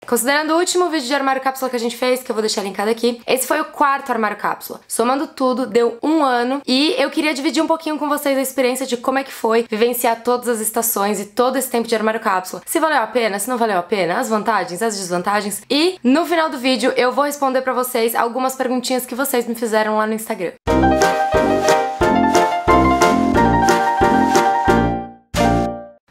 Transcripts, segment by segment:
Considerando o último vídeo de armário cápsula que a gente fez, que eu vou deixar linkado aqui, esse foi o 4º armário cápsula. Somando tudo, deu 1 ano e eu queria dividir um pouquinho com vocês a experiência de como é que foi vivenciar todas as estações e todo esse tempo de armário cápsula. Se valeu a pena, se não valeu a pena, as vantagens, as desvantagens. E no final do vídeo eu vou responder pra vocês algumas perguntinhas que vocês me fizeram lá no Instagram.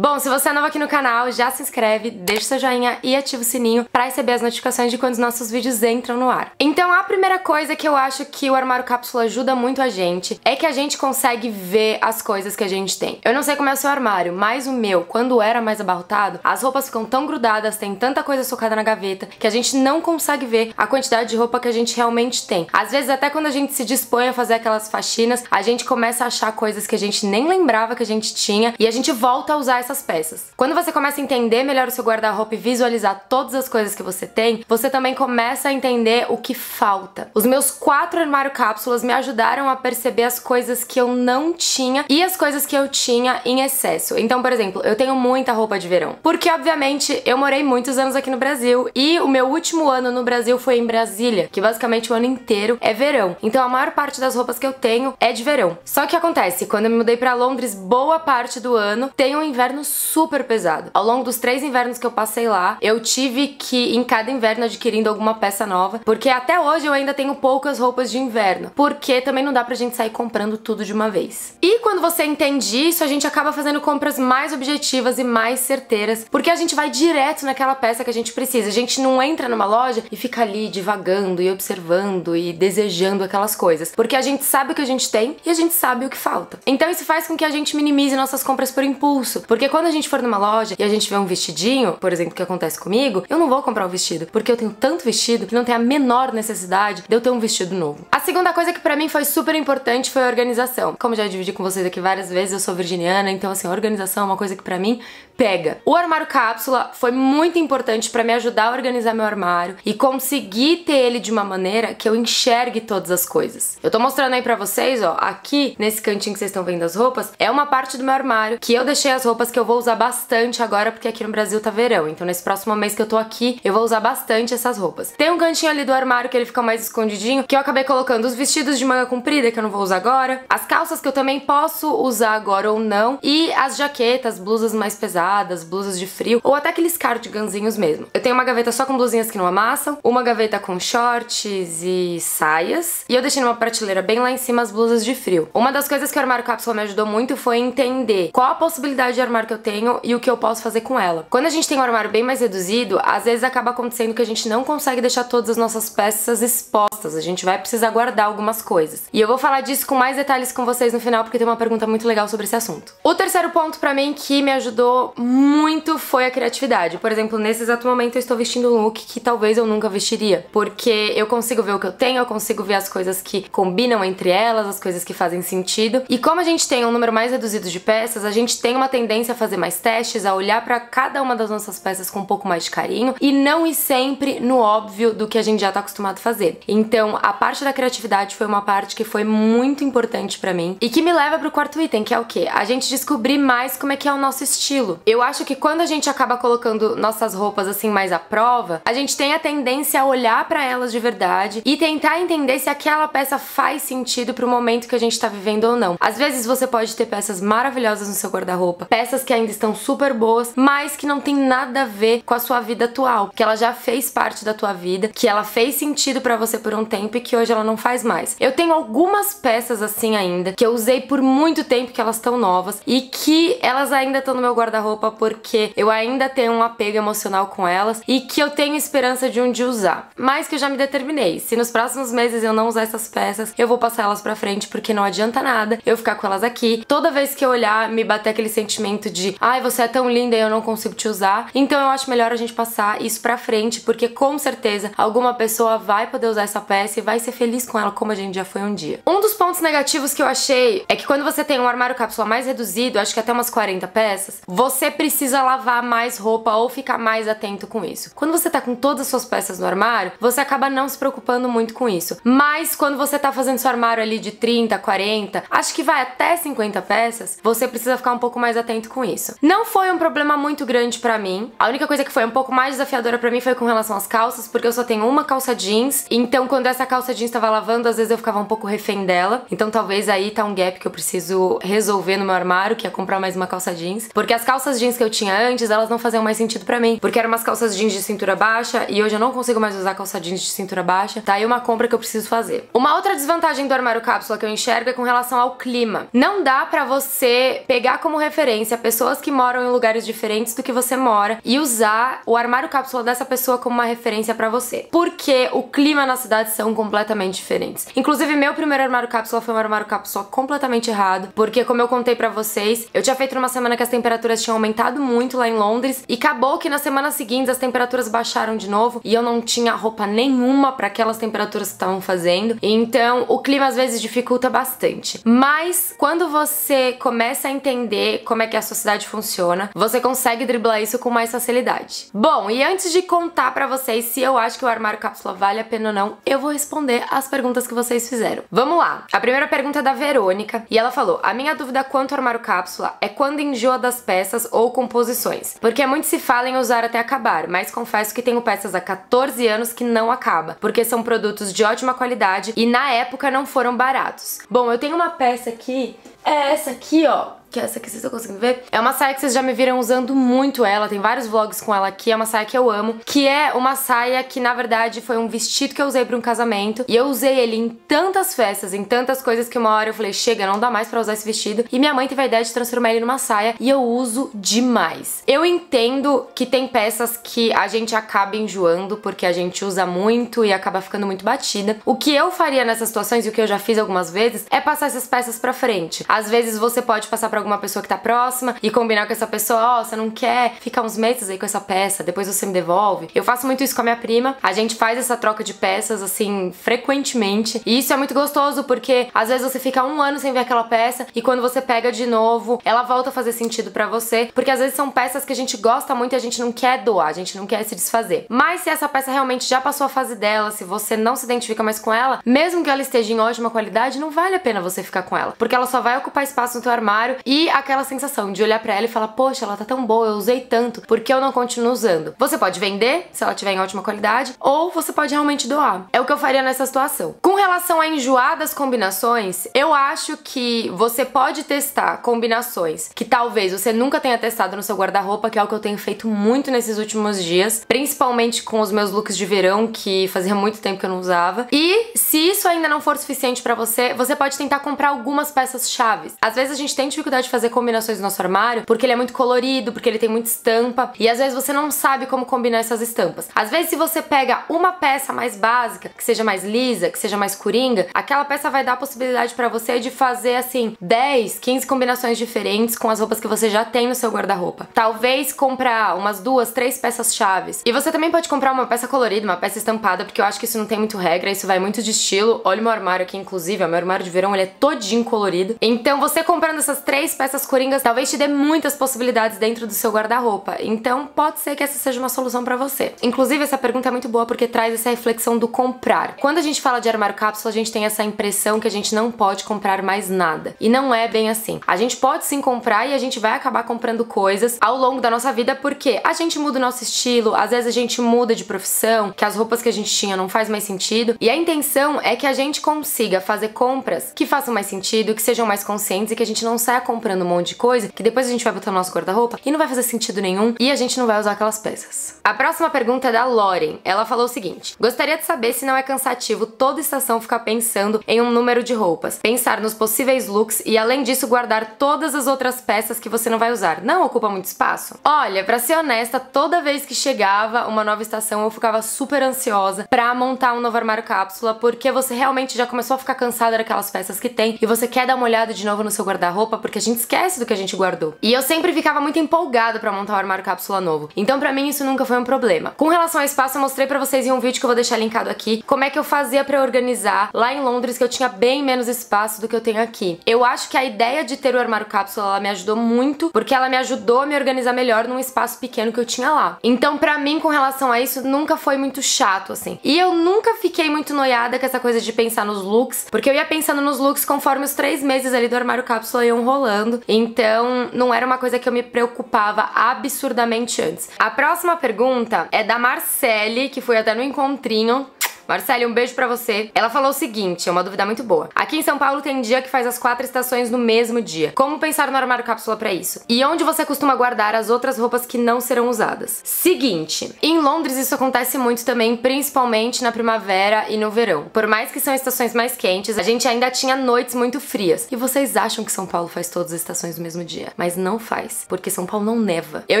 Bom, se você é novo aqui no canal, já se inscreve, deixa seu joinha e ativa o sininho pra receber as notificações de quando os nossos vídeos entram no ar. Então a primeira coisa que eu acho que o armário cápsula ajuda muito a gente é que a gente consegue ver as coisas que a gente tem. Eu não sei como é o seu armário, mas o meu, quando era mais abarrotado, as roupas ficam tão grudadas, tem tanta coisa socada na gaveta, que a gente não consegue ver a quantidade de roupa que a gente realmente tem. Às vezes até quando a gente se dispõe a fazer aquelas faxinas, a gente começa a achar coisas que a gente nem lembrava que a gente tinha e a gente volta a usar essas peças. Quando você começa a entender melhor o seu guarda-roupa e visualizar todas as coisas que você tem, você também começa a entender o que falta. Os meus 4 armário cápsulas me ajudaram a perceber as coisas que eu não tinha e as coisas que eu tinha em excesso. Então, por exemplo, eu tenho muita roupa de verão, porque obviamente eu morei muitos anos aqui no Brasil e o meu último ano no Brasil foi em Brasília, que basicamente o ano inteiro é verão. Então a maior parte das roupas que eu tenho é de verão. Só que acontece, quando eu me mudei pra Londres, boa parte do ano tem um inverno super pesado. Ao longo dos 3 invernos que eu passei lá, eu tive que ir em cada inverno adquirindo alguma peça nova, porque até hoje eu ainda tenho poucas roupas de inverno, porque também não dá pra gente sair comprando tudo de uma vez. E quando você entende isso, a gente acaba fazendo compras mais objetivas e mais certeiras, porque a gente vai direto naquela peça que a gente precisa. A gente não entra numa loja e fica ali divagando e observando e desejando aquelas coisas, porque a gente sabe o que a gente tem e a gente sabe o que falta. Então isso faz com que a gente minimize nossas compras por impulso, porque quando a gente for numa loja e a gente vê um vestidinho, por exemplo, que acontece comigo, eu não vou comprar o vestido, porque eu tenho tanto vestido que não tem a menor necessidade de eu ter um vestido novo. A segunda coisa que pra mim foi super importante foi a organização. Como já dividi com vocês aqui várias vezes, eu sou virginiana, então assim, a organização é uma coisa que pra mim pega. O armário cápsula foi muito importante pra me ajudar a organizar meu armário e conseguir ter ele de uma maneira que eu enxergue todas as coisas. Eu tô mostrando aí pra vocês, ó, aqui nesse cantinho que vocês estão vendo as roupas, é uma parte do meu armário que eu deixei as roupas que eu vou usar bastante agora, porque aqui no Brasil tá verão, então nesse próximo mês que eu tô aqui, eu vou usar bastante essas roupas. Tem um cantinho ali do armário que ele fica mais escondidinho, que eu acabei colocando os vestidos de manga comprida, que eu não vou usar agora, as calças que eu também posso usar agora ou não, e as jaquetas, blusas mais pesadas, blusas de frio, ou até aqueles cardiganzinhos mesmo. Eu tenho uma gaveta só com blusinhas que não amassam, uma gaveta com shorts e saias, e eu deixei numa prateleira bem lá em cima as blusas de frio. Uma das coisas que o armário cápsula me ajudou muito foi entender qual a possibilidade de armário que eu tenho e o que eu posso fazer com ela. Quando a gente tem um armário bem mais reduzido, às vezes acaba acontecendo que a gente não consegue deixar todas as nossas peças expostas, a gente vai precisar guardar algumas coisas. E eu vou falar disso com mais detalhes com vocês no final, porque tem uma pergunta muito legal sobre esse assunto. O terceiro ponto pra mim que me ajudou muito foi a criatividade. Por exemplo, nesse exato momento eu estou vestindo um look que talvez eu nunca vestiria, porque eu consigo ver o que eu tenho, eu consigo ver as coisas que combinam entre elas, as coisas que fazem sentido. E como a gente tem um número mais reduzido de peças, a gente tem uma tendência a fazer mais testes, a olhar pra cada uma das nossas peças com um pouco mais de carinho e não ir sempre no óbvio do que a gente já tá acostumado a fazer. Então, a parte da criatividade foi uma parte que foi muito importante pra mim e que me leva pro quarto item, que é o quê? A gente descobrir mais como é que é o nosso estilo. Eu acho que quando a gente acaba colocando nossas roupas assim mais à prova, a gente tem a tendência a olhar pra elas de verdade e tentar entender se aquela peça faz sentido pro momento que a gente tá vivendo ou não. Às vezes você pode ter peças maravilhosas no seu guarda-roupa, peças que ainda estão super boas, mas que não tem nada a ver com a sua vida atual, que ela já fez parte da tua vida, que ela fez sentido pra você por um tempo e que hoje ela não faz mais. Eu tenho algumas peças assim ainda, que eu usei por muito tempo, que elas estão novas e que elas ainda estão no meu guarda-roupa porque eu ainda tenho um apego emocional com elas e que eu tenho esperança de um dia usar, mas que eu já me determinei. Se nos próximos meses eu não usar essas peças, eu vou passar elas pra frente, porque não adianta nada eu ficar com elas aqui. Toda vez que eu olhar, me bater aquele sentimento de ai, você é tão linda e eu não consigo te usar. Então eu acho melhor a gente passar isso pra frente, porque com certeza alguma pessoa vai poder usar essa peça e vai ser feliz com ela, como a gente já foi um dia. Um dos pontos negativos que eu achei é que quando você tem um armário cápsula mais reduzido, acho que até umas 40 peças, você precisa lavar mais roupa ou ficar mais atento com isso. Quando você tá com todas as suas peças no armário, você acaba não se preocupando muito com isso. Mas quando você tá fazendo seu armário ali de 30, 40, acho que vai até 50 peças, você precisa ficar um pouco mais atento com isso. isso. Não foi um problema muito grande pra mim. A única coisa que foi um pouco mais desafiadora pra mim foi com relação às calças, porque eu só tenho uma calça jeans, então quando essa calça jeans tava lavando, às vezes eu ficava um pouco refém dela. Então talvez aí tá um gap que eu preciso resolver no meu armário, que é comprar mais uma calça jeans. Porque as calças jeans que eu tinha antes, elas não faziam mais sentido pra mim, porque eram umas calças jeans de cintura baixa, e hoje eu não consigo mais usar calça jeans de cintura baixa. Tá aí uma compra que eu preciso fazer. Uma outra desvantagem do armário cápsula que eu enxergo é com relação ao clima. Não dá pra você pegar como referência pessoas que moram em lugares diferentes do que você mora e usar o armário cápsula dessa pessoa como uma referência pra você. Porque o clima na cidade são completamente diferentes. Inclusive, meu primeiro armário cápsula foi um armário cápsula completamente errado, porque como eu contei pra vocês, eu tinha feito numa semana que as temperaturas tinham aumentado muito lá em Londres e acabou que nas semanas seguintes as temperaturas baixaram de novo e eu não tinha roupa nenhuma pra aquelas temperaturas que estavam fazendo. Então, o clima às vezes dificulta bastante. Mas quando você começa a entender como é que a sociedade funciona, você consegue driblar isso com mais facilidade. Bom, e antes de contar pra vocês se eu acho que o armário cápsula vale a pena ou não, eu vou responder as perguntas que vocês fizeram. Vamos lá! A primeira pergunta é da Verônica e ela falou: a minha dúvida quanto ao armário cápsula é quando enjoa das peças ou composições, porque muito se fala em usar até acabar, mas confesso que tenho peças há 14 anos que não acaba, porque são produtos de ótima qualidade e na época não foram baratos. Bom, eu tenho uma peça aqui, é essa aqui, ó. Que é essa aqui, vocês estão conseguindo ver? É uma saia que vocês já me viram usando muito ela, tem vários vlogs com ela aqui, é uma saia que eu amo, que é uma saia que na verdade foi um vestido que eu usei pra um casamento, e eu usei ele em tantas festas, em tantas coisas que uma hora eu falei, chega, não dá mais pra usar esse vestido, e minha mãe teve a ideia de transformar ele numa saia, e eu uso demais. Eu entendo que tem peças que a gente acaba enjoando, porque a gente usa muito e acaba ficando muito batida. O que eu faria nessas situações, e o que eu já fiz algumas vezes, é passar essas peças pra frente. Às vezes você pode passar pra alguma pessoa que tá próxima e combinar com essa pessoa, ó, você não quer ficar uns meses aí com essa peça, depois você me devolve. Eu faço muito isso com a minha prima, a gente faz essa troca de peças, assim, frequentemente, e isso é muito gostoso, porque às vezes você fica um ano sem ver aquela peça e quando você pega de novo, ela volta a fazer sentido pra você, porque às vezes são peças que a gente gosta muito e a gente não quer doar, a gente não quer se desfazer. Mas se essa peça realmente já passou a fase dela, se você não se identifica mais com ela, mesmo que ela esteja em ótima qualidade, não vale a pena você ficar com ela, porque ela só vai ocupar espaço no teu armário e aquela sensação de olhar pra ela e falar, poxa, ela tá tão boa, eu usei tanto, por que eu não continuo usando? Você pode vender, se ela tiver em ótima qualidade, ou você pode realmente doar. É o que eu faria nessa situação. Com relação a enjoar das combinações, eu acho que você pode testar combinações que talvez você nunca tenha testado no seu guarda-roupa, que é o que eu tenho feito muito nesses últimos dias, principalmente com os meus looks de verão, que fazia muito tempo que eu não usava. E se isso ainda não for suficiente pra você, você pode tentar comprar algumas peças chaves. Às vezes a gente tem dificuldade de fazer combinações no nosso armário porque ele é muito colorido, porque ele tem muita estampa e às vezes você não sabe como combinar essas estampas. Às vezes se você pega uma peça mais básica, que seja mais lisa, que seja mais coringa, aquela peça vai dar a possibilidade pra você de fazer assim 10, 15 combinações diferentes com as roupas que você já tem no seu guarda-roupa. Talvez comprar umas 2, 3 peças chaves. E você também pode comprar uma peça colorida, uma peça estampada, porque eu acho que isso não tem muito regra, isso vai muito de estilo. Olha o meu armário aqui, inclusive, ó, meu armário de verão, ele é todinho colorido. Então você comprando essas 3 peças coringas talvez te dê muitas possibilidades dentro do seu guarda-roupa. Então pode ser que essa seja uma solução pra você. Inclusive essa pergunta é muito boa porque traz essa reflexão do comprar. Quando a gente fala de armário cápsula, a gente tem essa impressão que a gente não pode comprar mais nada. E não é bem assim. A gente pode sim comprar e a gente vai acabar comprando coisas ao longo da nossa vida porque a gente muda o nosso estilo, às vezes a gente muda de profissão, que as roupas que a gente tinha não faz mais sentido. E a intenção é que a gente consiga fazer compras que façam mais sentido, que sejam mais conscientes e que a gente não saia comprando um monte de coisa que depois a gente vai botar no nosso guarda-roupa e não vai fazer sentido nenhum e a gente não vai usar aquelas peças. A próxima pergunta é da Lauren. Ela falou o seguinte: gostaria de saber se não é cansativo toda estação ficar pensando em um número de roupas, pensar nos possíveis looks e além disso guardar todas as outras peças que você não vai usar. Não ocupa muito espaço? Olha, pra ser honesta, toda vez que chegava uma nova estação eu ficava super ansiosa pra montar um novo armário cápsula, porque você realmente já começou a ficar cansada daquelas peças que tem e você quer dar uma olhada de novo no seu guarda-roupa porque a gente esquece do que a gente guardou. E eu sempre ficava muito empolgada pra montar um armário cápsula novo. Então pra mim isso nunca foi um problema. Com relação ao espaço, eu mostrei pra vocês em um vídeo que eu vou deixar linkado aqui como é que eu fazia pra organizar realizar lá em Londres, que eu tinha bem menos espaço do que eu tenho aqui. Eu acho que a ideia de ter o armário cápsula, ela me ajudou muito, porque ela me ajudou a me organizar melhor num espaço pequeno que eu tinha lá. Então, pra mim, com relação a isso, nunca foi muito chato, assim. E eu nunca fiquei muito noiada com essa coisa de pensar nos looks, porque eu ia pensando nos looks conforme os 3 meses ali do armário cápsula iam rolando. Então, não era uma coisa que eu me preocupava absurdamente antes. A próxima pergunta é da Marcele, que foi até no encontrinho. Marcele, um beijo pra você. Ela falou o seguinte, é uma dúvida muito boa. Aqui em São Paulo tem dia que faz as 4 estações no mesmo dia. Como pensar no armário cápsula pra isso? E onde você costuma guardar as outras roupas que não serão usadas? Seguinte, em Londres isso acontece muito também, principalmente na primavera e no verão. Por mais que são estações mais quentes, a gente ainda tinha noites muito frias. E vocês acham que São Paulo faz todas as estações no mesmo dia? Mas não faz, porque São Paulo não neva. Eu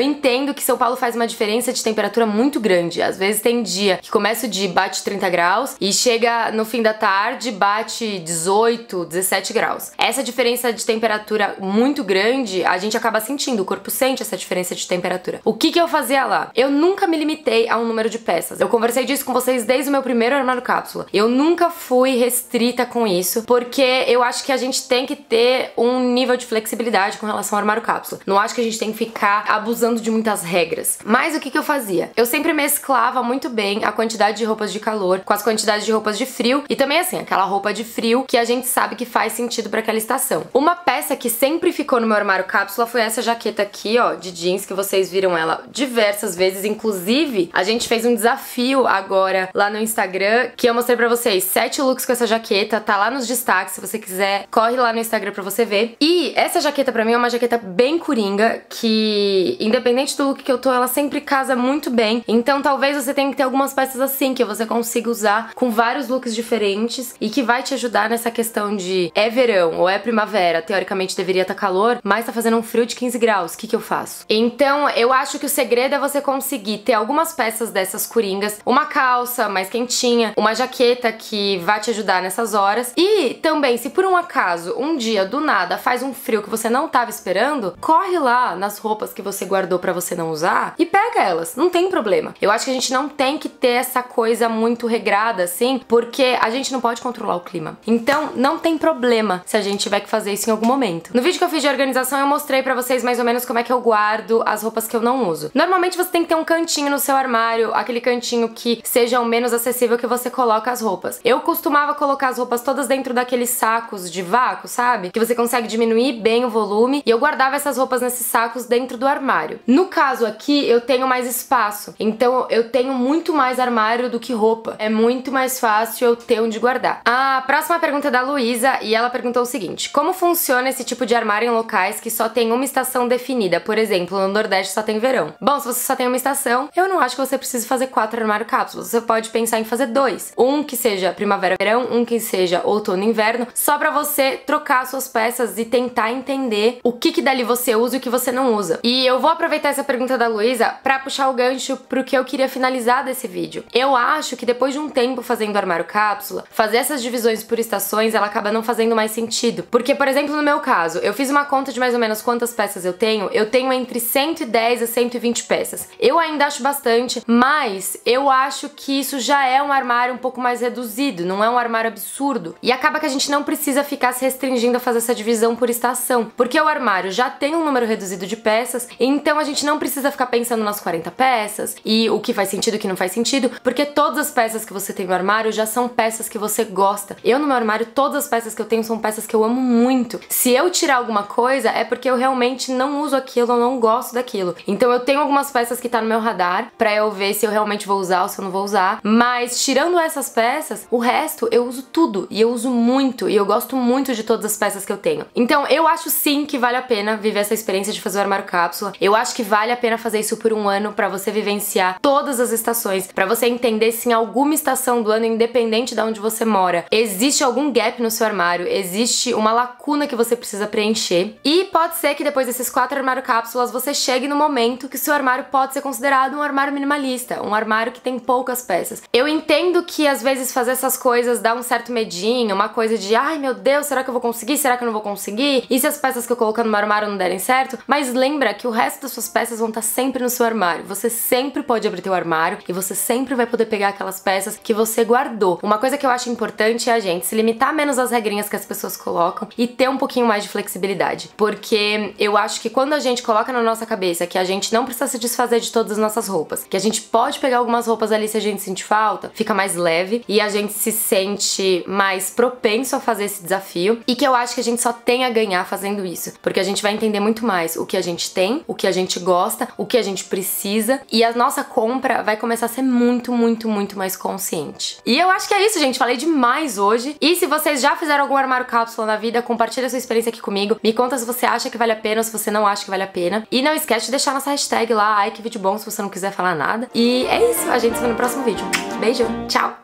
entendo que São Paulo faz uma diferença de temperatura muito grande. Às vezes tem dia que começa o dia e bate 30 graus, e chega no fim da tarde, bate 18, 17 graus. Essa diferença de temperatura muito grande, a gente acaba sentindo, o corpo sente essa diferença de temperatura. O que eu fazia lá? Eu nunca me limitei a um número de peças. Eu conversei disso com vocês desde o meu primeiro armário cápsula. Eu nunca fui restrita com isso, porque eu acho que a gente tem que ter um nível de flexibilidade com relação ao armário cápsula. Não acho que a gente tem que ficar abusando de muitas regras. Mas o que eu fazia? Eu sempre mesclava muito bem a quantidade de roupas de calor com as quantidades de roupas de frio e também assim, aquela roupa de frio que a gente sabe que faz sentido pra aquela estação. Uma peça que sempre ficou no meu armário cápsula foi essa jaqueta aqui, ó, de jeans, que vocês viram ela diversas vezes, inclusive a gente fez um desafio agora lá no Instagram, que eu mostrei pra vocês 7 looks com essa jaqueta, tá lá nos destaques, se você quiser, corre lá no Instagram pra você ver. E essa jaqueta pra mim é uma jaqueta bem coringa, que independente do look que eu tô, ela sempre casa muito bem, então talvez você tenha que ter algumas peças assim, que você consiga usar com vários looks diferentes e que vai te ajudar nessa questão de é verão ou é primavera, teoricamente deveria estar calor, mas tá fazendo um frio de 15 graus, o que eu faço? Então eu acho que o segredo é você conseguir ter algumas peças dessas coringas, uma calça mais quentinha, uma jaqueta que vai te ajudar nessas horas e também, se por um acaso um dia do nada faz um frio que você não tava esperando, corre lá nas roupas que você guardou pra você não usar e pega elas, não tem problema. Eu acho que a gente não tem que ter essa coisa muito regrada assim, porque a gente não pode controlar o clima. Então, não tem problema se a gente tiver que fazer isso em algum momento. No vídeo que eu fiz de organização, eu mostrei pra vocês mais ou menos como é que eu guardo as roupas que eu não uso. Normalmente você tem que ter um cantinho no seu armário, aquele cantinho que seja o menos acessível que você coloca as roupas. Eu costumava colocar as roupas todas dentro daqueles sacos de vácuo, sabe? Que você consegue diminuir bem o volume, e eu guardava essas roupas nesses sacos dentro do armário. No caso aqui, eu tenho mais espaço, então eu tenho muito mais armário do que roupa. É muito mais fácil eu ter onde guardar. A próxima pergunta é da Luísa, e ela perguntou o seguinte: como funciona esse tipo de armário em locais que só tem uma estação definida? Por exemplo, no Nordeste só tem verão. Bom, se você só tem uma estação, eu não acho que você precise fazer 4 armários cápsulas. Você pode pensar em fazer 2. Um que seja primavera-verão, um que seja outono-inverno, só pra você trocar suas peças e tentar entender o que dali você usa e o que você não usa. E eu vou aproveitar essa pergunta da Luísa pra puxar o gancho pro que eu queria finalizar desse vídeo. Eu acho que depois de um tempo fazendo armário cápsula, fazer essas divisões por estações, ela acaba não fazendo mais sentido. Porque, por exemplo, no meu caso, eu fiz uma conta de mais ou menos quantas peças eu tenho entre 110 a 120 peças. Eu ainda acho bastante, mas eu acho que isso já é um armário um pouco mais reduzido, não é um armário absurdo. E acaba que a gente não precisa ficar se restringindo a fazer essa divisão por estação, porque o armário já tem um número reduzido de peças, então a gente não precisa ficar pensando nas 40 peças e o que faz sentido e o que não faz sentido, porque todas as peças que você tem no armário já são peças que você gosta. Eu no meu armário, todas as peças que eu tenho são peças que eu amo muito. Se eu tirar alguma coisa, é porque eu realmente não uso aquilo, eu não gosto daquilo. Então eu tenho algumas peças que tá no meu radar pra eu ver se eu realmente vou usar ou se eu não vou usar, mas tirando essas peças, o resto eu uso tudo, e eu uso muito, e eu gosto muito de todas as peças que eu tenho. Então eu acho sim que vale a pena viver essa experiência de fazer o armário cápsula. Eu acho que vale a pena fazer isso por um ano pra você vivenciar todas as estações, pra você entender se em alguma estação do ano, independente de onde você mora, existe algum gap no seu armário, existe uma lacuna que você precisa preencher. E pode ser que depois desses 4 armários cápsulas você chegue no momento que o seu armário pode ser considerado um armário minimalista, um armário que tem poucas peças. Eu entendo que às vezes fazer essas coisas dá um certo medinho, uma coisa de ai meu Deus, será que eu vou conseguir? Será que eu não vou conseguir? E se as peças que eu colocar no meu armário não derem certo? Mas lembra que o resto das suas peças vão estar sempre no seu armário. Você sempre pode abrir teu armário e você sempre vai poder pegar aquelas peças peças que você guardou. Uma coisa que eu acho importante é a gente se limitar menos às regrinhas que as pessoas colocam e ter um pouquinho mais de flexibilidade. Porque eu acho que quando a gente coloca na nossa cabeça que a gente não precisa se desfazer de todas as nossas roupas, que a gente pode pegar algumas roupas ali se a gente sentir falta, fica mais leve e a gente se sente mais propenso a fazer esse desafio, e que eu acho que a gente só tem a ganhar fazendo isso, porque a gente vai entender muito mais o que a gente tem, o que a gente gosta, o que a gente precisa, e a nossa compra vai começar a ser muito, muito, muito mais consciente. E eu acho que é isso, gente. Falei demais hoje. E se vocês já fizeram algum armário cápsula na vida, compartilha a sua experiência aqui comigo. Me conta se você acha que vale a pena ou se você não acha que vale a pena. E não esquece de deixar nossa hashtag lá, ai que vídeo bom, se você não quiser falar nada. E é isso, a gente se vê no próximo vídeo. Beijo, tchau!